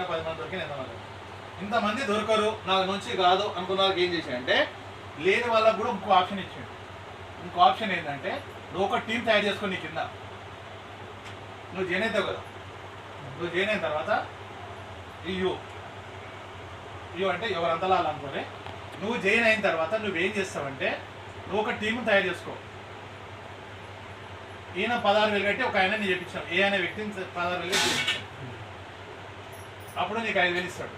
దొరికినా 10 మంది దొరికినా ఎంతమంది ఇంతమంది దొరకరు నాకు నుంచి కాదు అనుకున్న వాళ్ళకి ఏం చేశాడంటే లేని వాళ్ళకు కూడా ఇంకో ఆప్షన్ ఇచ్చాడు. ఇంకో ఆప్షన్ ఏంటంటే నువ్వు ఒక టీం తయారు చేసుకొని నీ కింద నువ్వు జాయిన్ అవుతావు కదా. నువ్వు జాయిన్ అయిన తర్వాత యూ అంటే ఎవరంతలా అనుకోలే. నువ్వు జాయిన్ అయిన తర్వాత నువ్వేం చేస్తావంటే నువ్వు ఒక టీం తయారు చేసుకో. ఈయన 16,000 కట్టి ఒక ఆయన నేను చెప్పించాను, ఏ అనే వ్యక్తిని 16,000 కట్టి చెప్పించాను. అప్పుడు నీకు 5,000 ఇస్తాడు.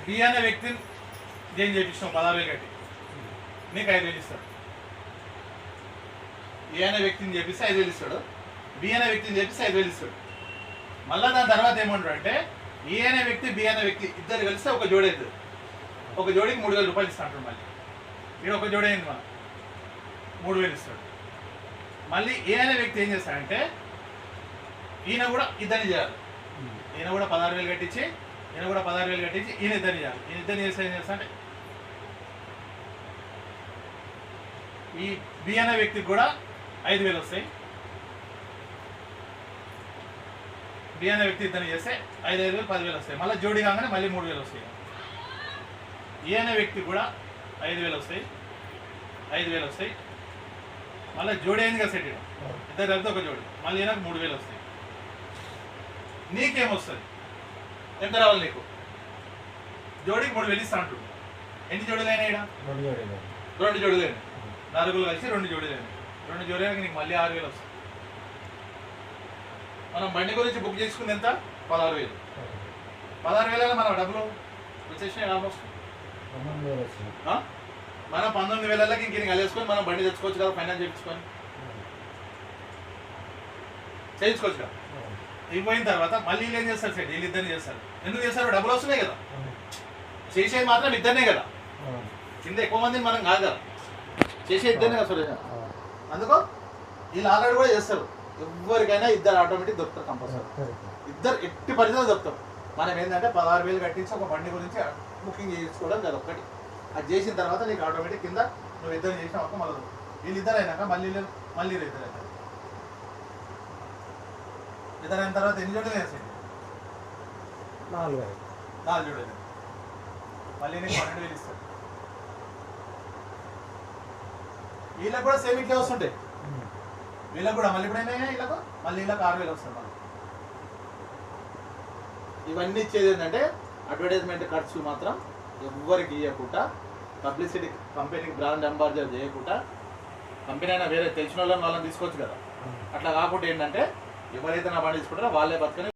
బి అనే వ్యక్తిని జాయిన్ చేయించినావు 16,000 కట్టి, నీకు 5,000 ఇస్తాడు. ఏ అనే వ్యక్తిని చెప్పిస్తే 5,000 ఇస్తాడు, బి అనే వ్యక్తిని చెప్పిస్తే 5,000 ఇస్తాడు. మళ్ళీ దాని తర్వాత ఏమంటాడు అంటే ఏ అనే వ్యక్తి బి అనే వ్యక్తి ఇద్దరు కలిస్తే ఒక జోడి అవుతుంది. ఒక జోడికి 3,000 రూపాయలు ఇస్తాడు. మళ్ళీ ఇక్కడ ఒక జోడి అయింది మనం 3,000 ఇస్తాడు. మళ్ళీ ఏ అనే వ్యక్తి ఏం చేస్తాడంటే ఈయన కూడా ఇద్దరిని చేయాలి. ఈయన కూడా 16,000 కట్టించి ఈయన కూడా 16,000 కట్టించి ఈయన ఇద్దరిని చేయాలి. ఈయన ఇద్దరిని చేస్తే ఏం చేస్తా అంటే ఈ బి అనే వ్యక్తికి కూడా 5,000 వస్తాయి. బి అనే వ్యక్తి ఇద్దరిని చేస్తే 5,000 10,000 వస్తాయి. మళ్ళీ జోడి కాగానే మళ్ళీ 3,000 వస్తాయి. ఏ అనే వ్యక్తి కూడా 5,000 వస్తాయి, 5,000 వస్తాయి. మళ్ళీ జోడి అయింది కదా, సెట్ ఇద్దరు కలిపితే ఒక జోడి, మళ్ళీ ఈయనకు 3,000 వస్తాయి. నీకేమొస్తుంది? ఎంత రావాలి నీకు? జోడికి 3,000 ఇస్తా అంటు. ఎన్ని జోడులు అయినా ఇక్కడ 2 జోడులు అయినాయి. నలుగురు కలిసి 2 జోడులు అయినాయి. 2 జోడీలకి నీకు మళ్ళీ 6,000 వస్తుంది. మనం బండి గురించి బుక్ చేసుకుంది ఎంత? 16,000. 16,000 మనం డబ్బులు వచ్చేసినాయి ఆల్మోస్ట్. మనం 19,000కి ఇంక కలిసుకొని మనం బండి తెచ్చుకోవచ్చు కదా, ఫైనాన్స్ చేయించుకొని చేయించుకోవచ్చు కదా. అయిపోయిన తర్వాత మళ్ళీ వీళ్ళు ఏం చేస్తారు సార్? వీళ్ళు ఇద్దరిని చేస్తారు. ఎందుకు చేస్తారు? డబ్బులు వస్తున్నాయి కదా. చేసేది మాత్రం ఇద్దరినే కదా, కింద ఎక్కువ మందిని మనం కాదు కదా, చేసే ఇద్దరినే కదా సురేష్. అందుకో వీళ్ళు ఆల్రెడీ కూడా చేస్తారు. ఎవరికైనా ఇద్దరు ఆటోమేటిక్ దొరుకుతారు, కంపల్సరీ ఇద్దరు ఎట్టి పరిస్థితులు దొరుకుతారు. మనం ఏంటంటే 16,000 కట్టించి ఒక బండి గురించి బుకింగ్ చేసుకోవడం కదా ఒక్కటి. అది చేసిన తర్వాత నీకు ఆటోమేటిక్ కింద నువ్వు ఇద్దరు చేసిన ఒక మళ్ళీ వీళ్ళు ఇద్దరు అయినాక మళ్ళీ ఇద్దరు అవుతారు. ఇద్దరు అయిన తర్వాత ఎన్ని జోడీలు వేసేది? 4 జోడీలు. మళ్ళీ నీకు 12,000 ఇస్తారు. వీళ్ళకి కూడా సేమ్ ఇట్లే వస్తుంటాయి. వీళ్ళకి కూడా మళ్ళీ ఇప్పుడైనా వీళ్ళకు మళ్ళీ 6,000 వస్తుంది. మళ్ళీ ఇవన్నీ ఇచ్చేది ఏంటంటే అడ్వర్టైజ్మెంట్ ఖర్చు మాత్రం ఎవ్వరికి ఇవ్వకుండా, పబ్లిసిటీ కంపెనీకి బ్రాండ్ అంబాసిడర్ చేయకుండా, కంపెనీ అయినా వేరే తెలిసిన వాళ్ళని తీసుకొచ్చు కదా. అట్లా కాకుండా ఏంటంటే ఎవరైతే నా బండి తీసుకుంటారో వాళ్ళే బతుకని